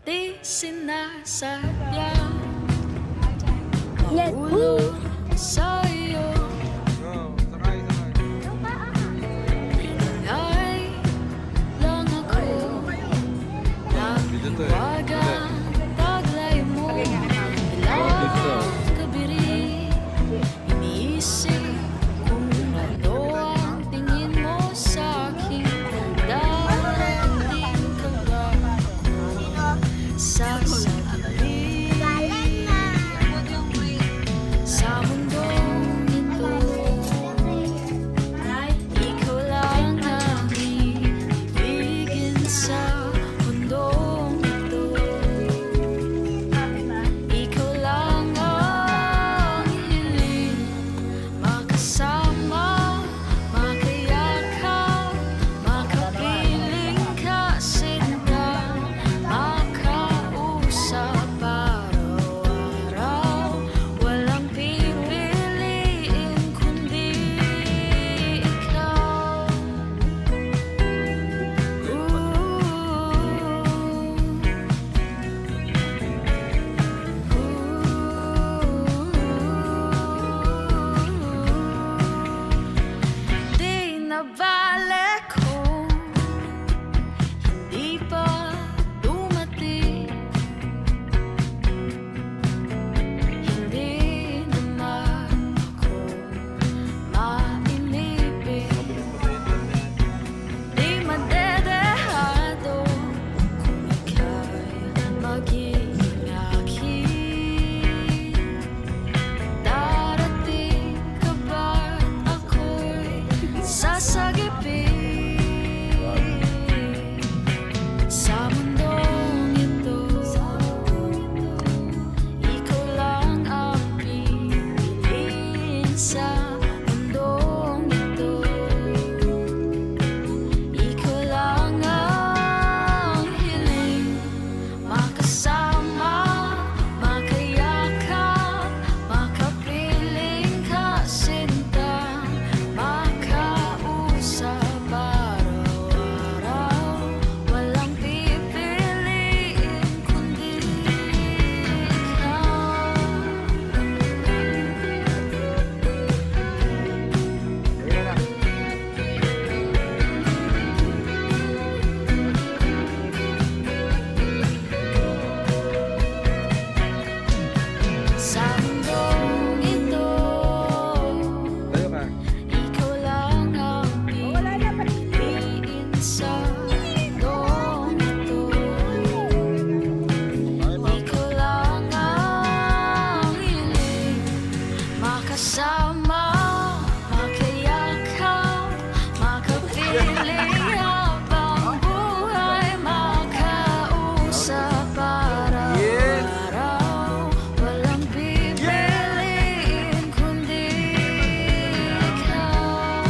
Di sinasadya mahulog sa'yo. Ingay lang ako nagwagang taglay mo. Ilang kabiri iniisip kung ano ang tingin mo sa'kin. Darating ka ba sasabihin sa mundong ito? Ikaw lang ang ibigin sa mundong ito. Ikaw lang ang hiling makasama, makayakap, makapiling ka sinta, makausap araw-araw. Walang pipiliin kundi ikaw. Di na bale kung hindi pa dumating. Hindi naman ako mainipin. Di madedehado kung ika'y maging akin. Darating ka ba't ako'y sasagipin sa mundong ito? Ikaw lang ang pipiliin sa mundong ito. Ikaw lang ang hiling makasama, makayakap, makapiling ka sinta, makausap araw-araw. Walang pipiliin kundi ikaw. Sa mundong ito, ikaw lang ang pipiliin sa mundong ito. Ikaw lang ang hiling makasama, makayakap, makapiling habang buhay, makausap araw-araw. Walang pipiliin kundi ikaw.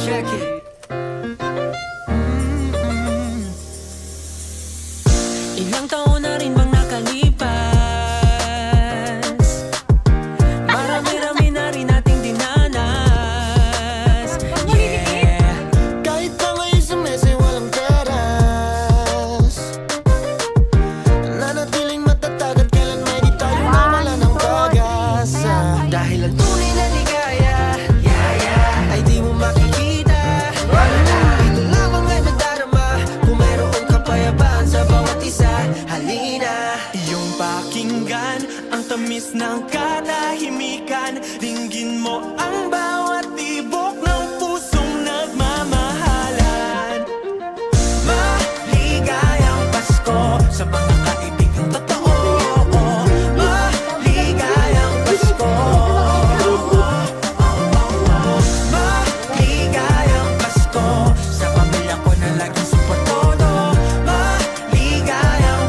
Check it. Ilang taon na rin bang nakalipas? Marami-rami na rin nating dinanas. Yeah. Kahit pa ngayon sa mesa walang teras, nanatiling matatag at kailan may di tayo mawala ng pag-asa. Dahil ang tunay na ligaya, ay di mo makikita. Ito lamang ay madarama kung mayroong kapayapaan sa bawat isa. Halina, iyong pakinggan ang tamis ng katahimikan. Ringgin mo ang bawat tibok ng pusong nagmamahalan. Maligayang Pasko sa mga kaibigang totoo. Maligayang Pasko. Maligayang Pasko sa pamilya ko na laging support todo. Maligayang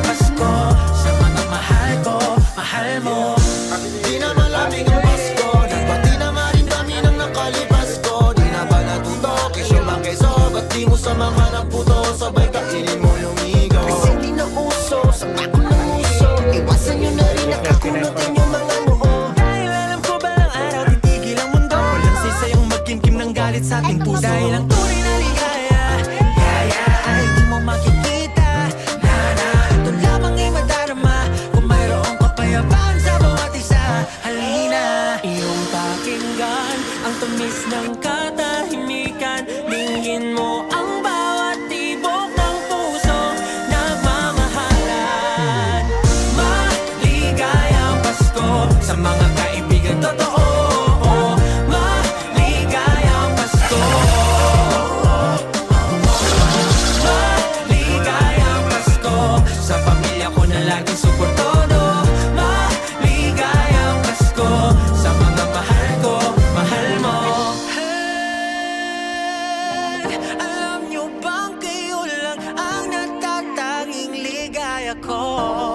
ako